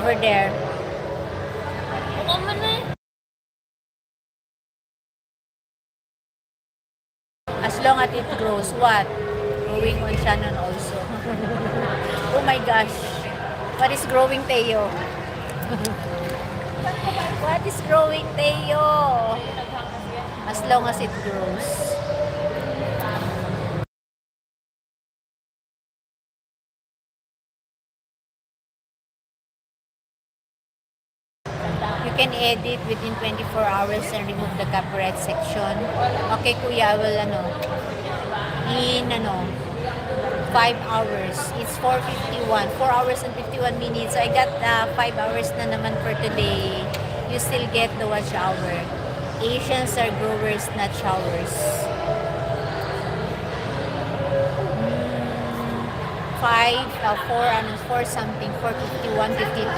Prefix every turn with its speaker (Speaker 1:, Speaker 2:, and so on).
Speaker 1: over there. Buka mo na eh. As long as it grows, what? Growing on Shannon also. Oh my gosh. What is growing, Teo? What is growing, Teo? As long as it grows. You can edit within 24 hours and remove the copyright section. Okay, kuya, I will, in, 5 hours. It's 4:51. 4 hours and 51 minutes. I got 5 hours na naman for today. You still get the watch hour. Asians are growers, not showers. 4 something, 4:51, 52.